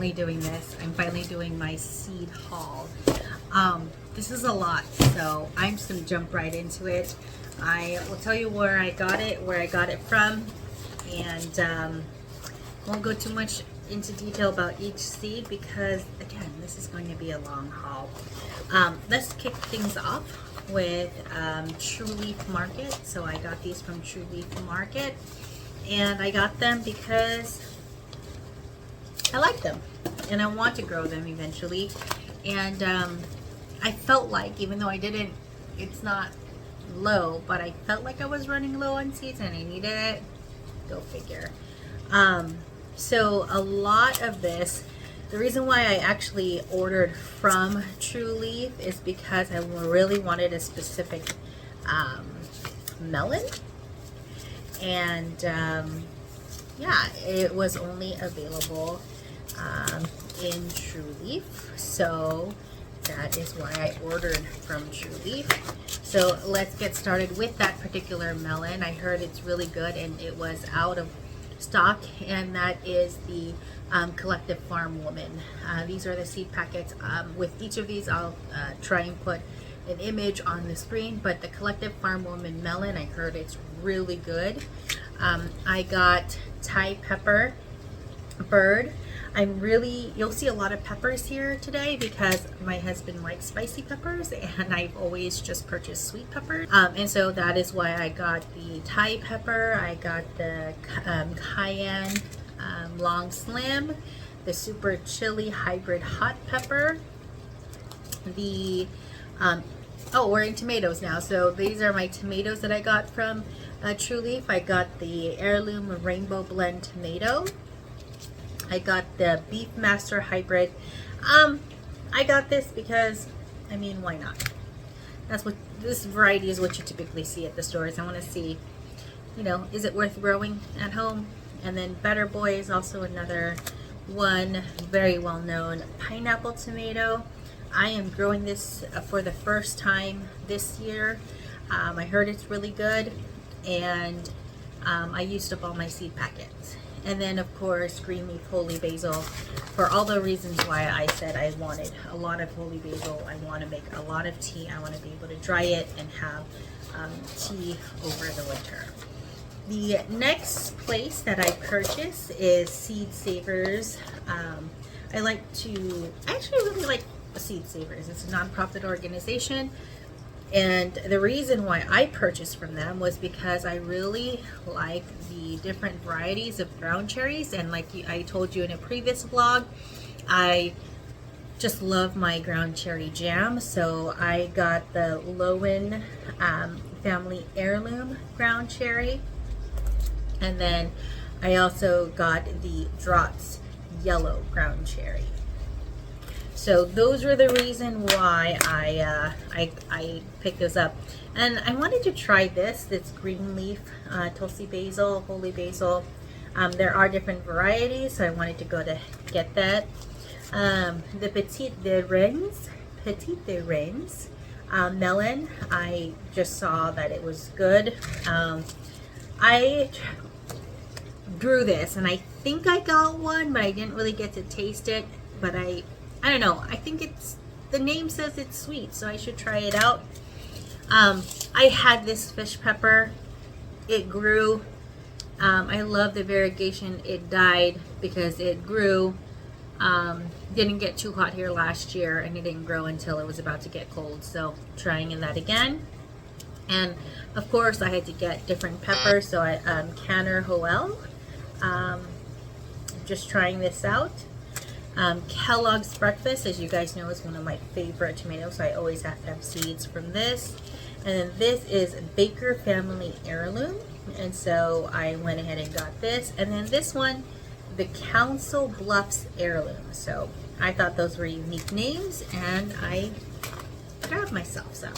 finally doing this. I'm finally doing my seed haul. This is a lot, so I'm just gonna jump right into it. I will tell you where I got it from, and won't go too much into detail about each seed because again, this is going to be a long haul. Let's kick things off with True Leaf Market. So I got these from True Leaf Market, and I got them because I like them and I want to grow them eventually. And I felt like, even though I didn't, it's not low, but I felt like I was running low on seeds and I needed it. Go figure. So a lot of this, the reason why I actually ordered from True Leaf is because I really wanted a specific melon, and yeah, it was only available in True Leaf, so that is why I ordered from True Leaf. So let's get started with that particular melon. I heard it's really good and it was out of stock, and that is the Collective Farm Woman. These are the seed packets. With each of these, I'll try and put an image on the screen, but the Collective Farm Woman melon, I heard it's really good. I got Thai pepper bird. You'll see a lot of peppers here today because my husband likes spicy peppers and I've always just purchased sweet peppers. And so that is why I got the Thai pepper. I got the cayenne long slim, the super chili hybrid hot pepper, the oh, we're in tomatoes now. So these are my tomatoes that I got from True Leaf. I got the heirloom rainbow blend tomato. I got the Beefmaster hybrid. I got this because, I mean, why not? That's what this variety is, what you typically see at the stores. I want to see, you know, is it worth growing at home? And then Better Boy is also another one, very well known pineapple tomato. I am growing this for the first time this year. I heard it's really good, and I used up all my seed packets. And then of course green leaf holy basil, for all the reasons why I said I wanted a lot of holy basil. I want to make a lot of tea. I want to be able to dry it and have tea over the winter. The next place that I purchase is Seed Savers. I actually really like Seed Savers. It's a nonprofit organization. And the reason why I purchased from them was because I really like the different varieties of ground cherries. And like I told you in a previous vlog, I just love my ground cherry jam. So I got the Lowen family heirloom ground cherry. And then I also got the Drotz yellow ground cherry. So those were the reason why I picked this up. And I wanted to try this green leaf Tulsi basil, holy basil. There are different varieties, so I wanted to go to get that. The Petite de Rennes melon, I just saw that it was good. I grew this and I think I got one, but I didn't really get to taste it. But I don't know. I think the name says it's sweet, so I should try it out. I had this fish pepper. It grew. I love the variegation. It died because it grew. Didn't get too hot here last year, and it didn't grow until it was about to get cold. So trying in that again. And of course, I had to get different peppers. So I Canner Hoel. Just trying this out. Kellogg's Breakfast, as you guys know, is one of my favorite tomatoes, so I always have to have seeds from this. And then this is Baker Family Heirloom, and so I went ahead and got this. And then this one, the Council Bluffs Heirloom. So I thought those were unique names, and I grabbed myself some.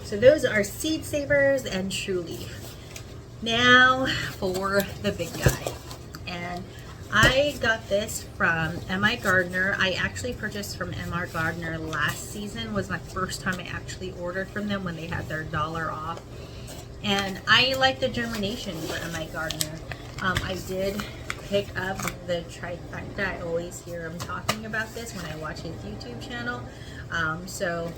So those are Seed Savers and True Leaf. Now for the big guy. And I got this from M.I. Gardner. I actually purchased from M.R. Gardner last season. Was my first time I actually ordered from them when they had their $1 off. And I like the germination for M.I. Gardner. I did pick up the trifecta. I always hear him talking about this when I watch his YouTube channel. So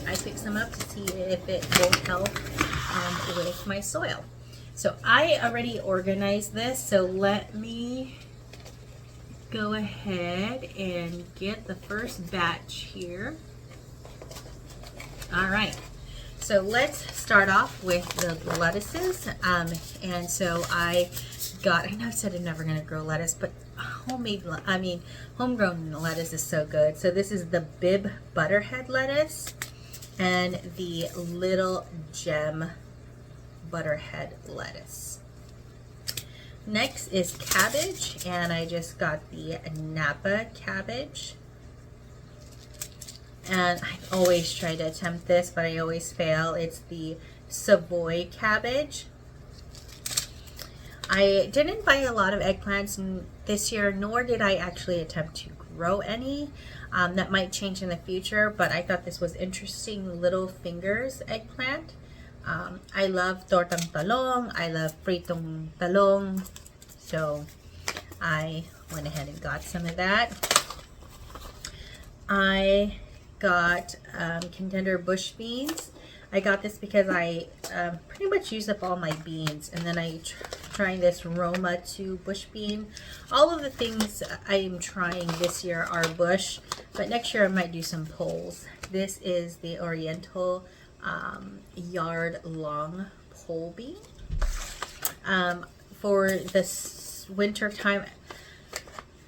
I picked some up to see if it will help with my soil. So I already organized this, so let me go ahead and get the first batch here. All right, so let's start off with the lettuces. And so I know I said I'm never gonna grow lettuce, but homegrown lettuce is so good. So this is the Bib Butterhead lettuce and the Little Gem Butterhead lettuce. Next is cabbage, and I just got the Napa cabbage. And I always try to attempt this, but I always fail. It's the Savoy cabbage. I didn't buy a lot of eggplants this year, nor did I actually attempt to grow any. That might change in the future, but I thought this was interesting. Little Fingers eggplant. I love tortang talong. I love fritong talong. So I went ahead and got some of that. I got contender bush beans. I got this because I pretty much used up all my beans, and then I trying this Roma 2 bush bean. All of the things I'm trying this year are bush, but next year I might do some poles. This is the Oriental yard long pole bean. For this winter time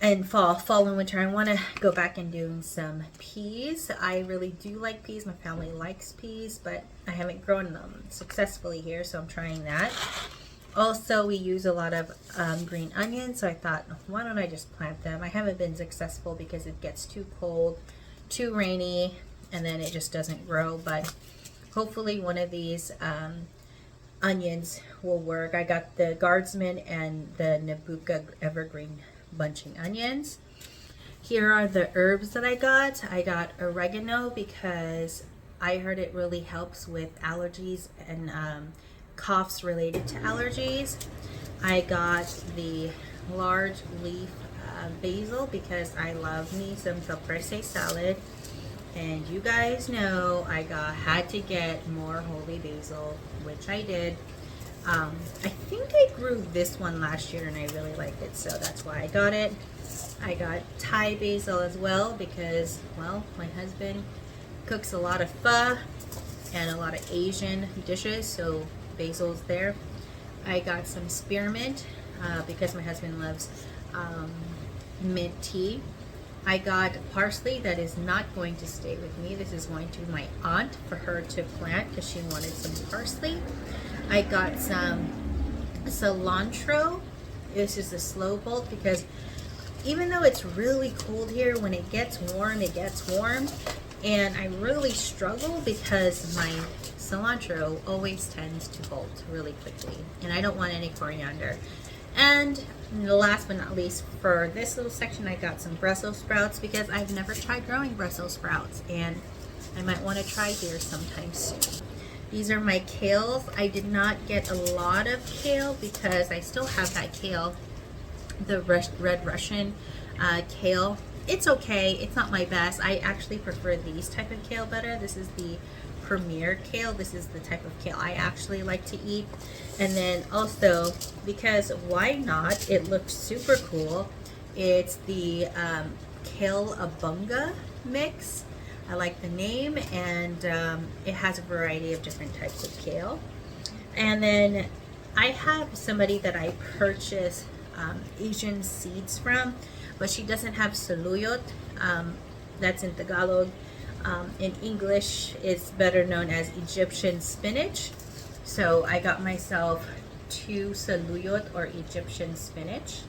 and fall and winter, I want to go back and do some peas. I really do like peas. My family likes peas, but I haven't grown them successfully here, so I'm trying that. Also, we use a lot of green onions, so I thought, why don't I just plant them? I haven't been successful because it gets too cold, too rainy, and then it just doesn't grow, but hopefully one of these onions will work. I got the Guardsman and the Nabucco Evergreen bunching onions. Here are the herbs that I got. I got oregano because I heard it really helps with allergies and coughs related to allergies. I got the large leaf basil because I love me some caprese salad. And you guys know I had to get more holy basil, which I did. I think I grew this one last year and I really liked it, so that's why I got it. I got Thai basil as well because, well, my husband cooks a lot of pho and a lot of Asian dishes, so basil's there. I got some spearmint because my husband loves mint tea. I got parsley that is not going to stay with me. This is going to my aunt for her to plant because she wanted some parsley. I got some cilantro. This is a slow bolt because even though it's really cold here, when it gets warm, it gets warm. And I really struggle because my cilantro always tends to bolt really quickly. And I don't want any coriander. And last but not least, for this little section, I got some Brussels sprouts because I've never tried growing Brussels sprouts. And I might want to try here sometime soon. These are my kales. I did not get a lot of kale because I still have that kale, the Red Russian kale. It's okay. It's not my best. I actually prefer these type of kale better. This is the Premier kale. This is the type of kale I actually like to eat. And then also, because why not? It looks super cool. It's the kale abunga mix. I like the name, and it has a variety of different types of kale. And then I have somebody that I purchase Asian seeds from, but she doesn't have saluyot. That's in Tagalog. In English, it's better known as Egyptian spinach. So I got myself 2 saluyot or Egyptian spinach.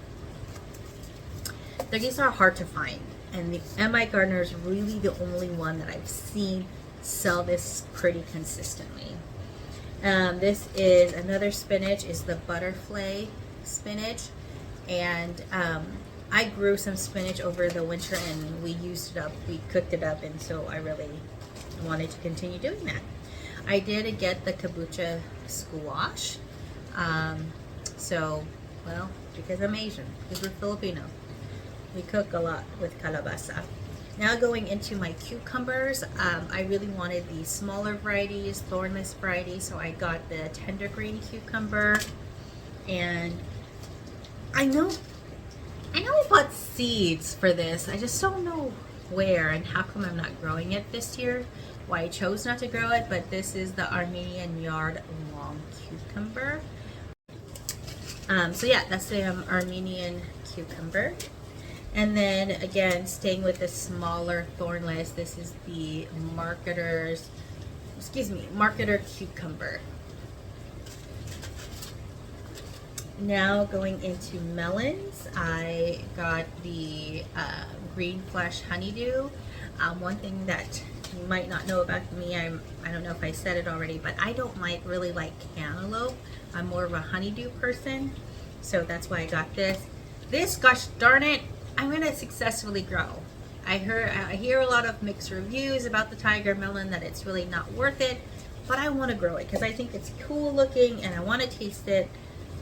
These are hard to find. And the M.I. Gardner is really the only one that I've seen sell this pretty consistently. This is another spinach, is the butterfly spinach. And I grew some spinach over the winter and we used it up, we cooked it up, and so I really wanted to continue doing that. I did get the kabocha squash. So, well, because I'm Asian, because we're Filipino. We cook a lot with calabasa. Now going into my cucumbers, I really wanted the smaller varieties, thornless varieties, so I got the tender green cucumber. And I know I bought seeds for this. I just don't know where and how come I'm not growing it this year. Why I chose not to grow it, but this is the Armenian Yard long cucumber. So yeah, that's the Armenian cucumber. And then again, staying with the smaller thornless, this is the marketer cucumber. Now going into melons, I got the green flesh honeydew. One thing that you might not know about me, I don't know if I said it already, but I don't really like cantaloupe. I'm more of a honeydew person, so that's why I got this. This, gosh darn it, I'm gonna successfully grow. I hear a lot of mixed reviews about the tiger melon, that it's really not worth it, but I want to grow it because I think it's cool looking and I want to taste it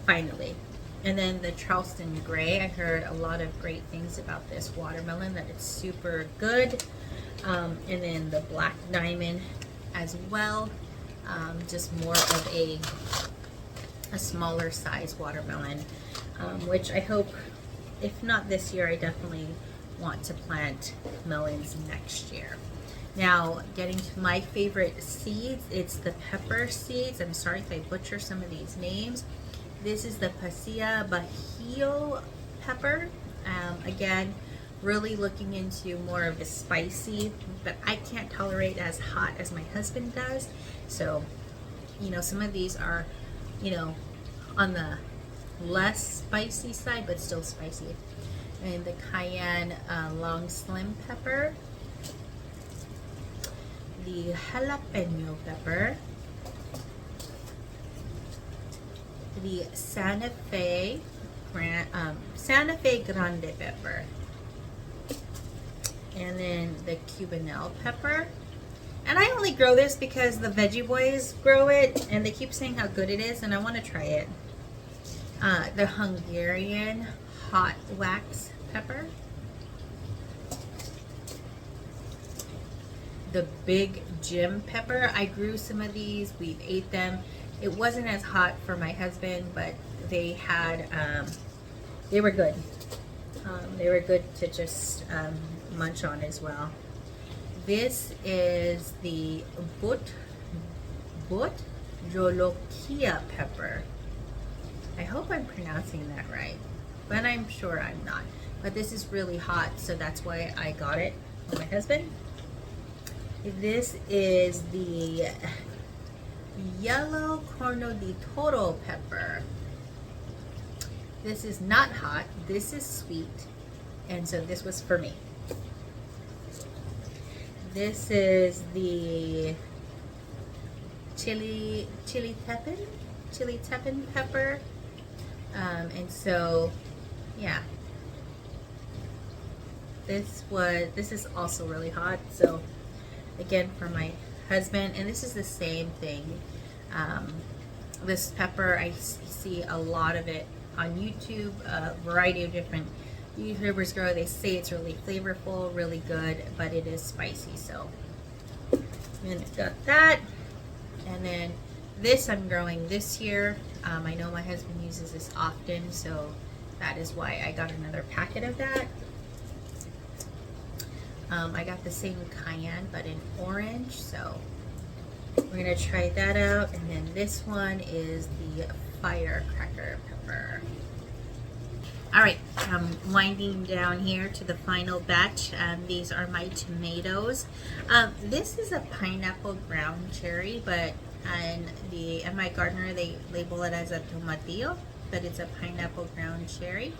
finally. And then the Charleston Gray, I heard a lot of great things about this watermelon, that it's super good. And then the Black Diamond as well, just more of a smaller size watermelon, which I hope, if not this year, I definitely want to plant melons next year. Now, getting to my favorite seeds, it's the pepper seeds. I'm sorry if I butcher some of these names. This is the Pasilla Bajío pepper. Again, really looking into more of the spicy, but I can't tolerate as hot as my husband does. So, you know, some of these are, you know, on the less spicy side, but still spicy. And the cayenne long slim pepper, the jalapeno pepper, the Santa Fe Grande pepper, and then the Cubanelle pepper. And I only grow this because the Veggie Boys grow it and they keep saying how good it is, and I want to try it. The Hungarian hot wax pepper, the Big Jim pepper. I grew some of these, we've ate them. It wasn't as hot for my husband, but they had they were good. They were good to just munch on as well. This is the But Jolokia pepper. I hope I'm pronouncing that right, but I'm sure I'm not. But this is really hot, so that's why I got it for my husband. This is the yellow Corno de Toro pepper. This is not hot, this is sweet, and so this was for me. This is the chili tepin pepper, and so yeah, this is also really hot, so again for my husband. And this is the same thing. This pepper, I see a lot of it on YouTube, a variety of different YouTubers grow. They say it's really flavorful, really good, but it is spicy. So, and I've got that. And then this I'm growing this year. I know my husband uses this often, so that is why I got another packet of that. I got the same cayenne, but in orange, so we're gonna try that out. And then this one is the firecracker pepper. All right, I'm winding down here to the final batch. These are my tomatoes. This is a pineapple ground cherry, but at my gardener they label it as a tomatillo, but it's a pineapple ground cherry.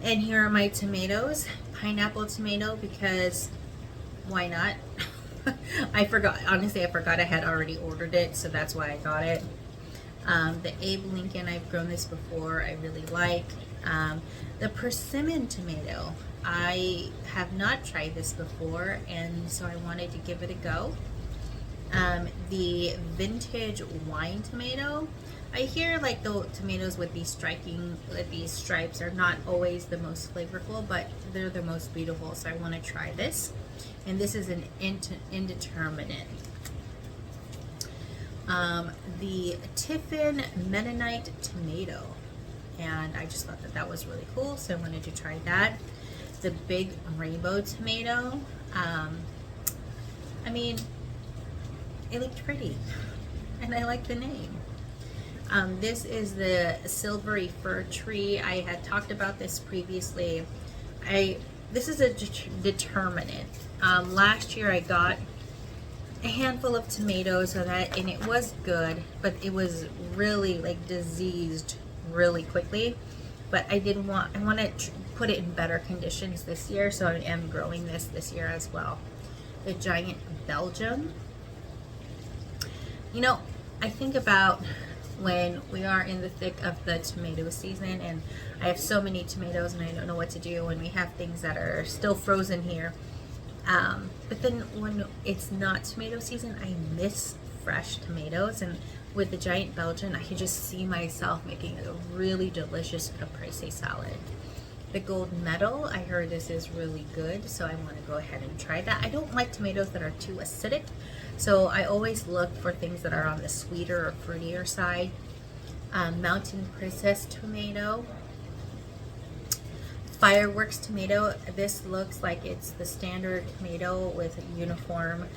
And here are my tomatoes. Pineapple tomato, because why not? I forgot, honestly, I forgot I had already ordered it, so that's why I got it. The Abe Lincoln, I've grown this before, I really like. The persimmon tomato, I have not tried this before, and so I wanted to give it a go. The vintage wine tomato, I hear like the tomatoes with these stripes are not always the most flavorful, but they're the most beautiful. So I want to try this, and this is an indeterminate. The Tiffin Mennonite tomato, and I just thought that that was really cool, so I wanted to try that. The big rainbow tomato. I mean, it looked pretty, and I like the name. This is the silvery fir tree. I had talked about this previously. This is a determinate. Last year I got a handful of tomatoes and it was good, but it was really like diseased really quickly. But I want to put it in better conditions this year, so I am growing this year as well. The giant Belgium. You know, I think about when we are in the thick of the tomato season and I have so many tomatoes and I don't know what to do, and we have things that are still frozen here. But then when it's not tomato season, I miss fresh tomatoes, and with the giant Belgian, I can just see myself making a really delicious caprese salad. The gold medal, I heard this is really good, so I want to go ahead and try that. I don't like tomatoes that are too acidic, so I always look for things that are on the sweeter or fruitier side. Mountain Princess tomato. Fireworks tomato. This looks like it's the standard tomato with uniform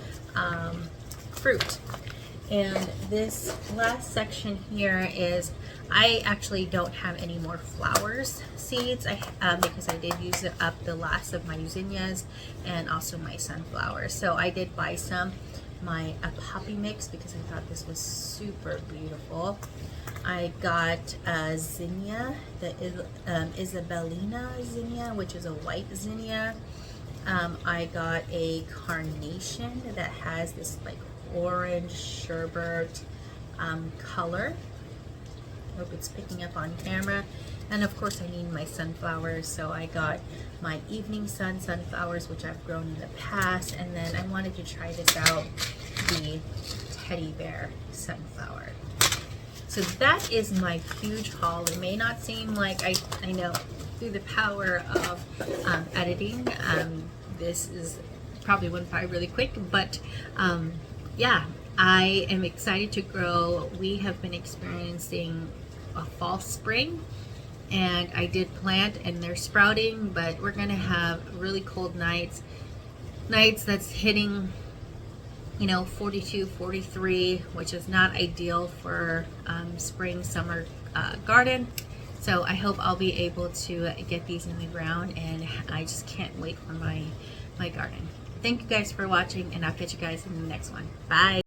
fruit. And this last section here is, I actually don't have any more flowers seeds because I did use up the last of my zinnias and also my sunflowers. So I did buy a poppy mix because I thought this was super beautiful. I got a zinnia, the Isabellina zinnia, which is a white zinnia. I got a carnation that has this like orange sherbet color. Hope it's picking up on camera. And of course I need my sunflowers, so I got my Evening Sun sunflowers, which I've grown in the past, and then I wanted to try this out, the teddy bear sunflower. So that is my huge haul. It may not seem like, I know through the power of editing, this is probably went by really quick, but yeah, I am excited to grow. We have been experiencing a false spring, and I did plant and they're sprouting, but we're gonna have really cold nights that's hitting, you know, 42, 43, which is not ideal for spring, summer garden. So I hope I'll be able to get these in the ground, and I just can't wait for my garden. Thank you guys for watching, and I'll catch you guys in the next one. Bye.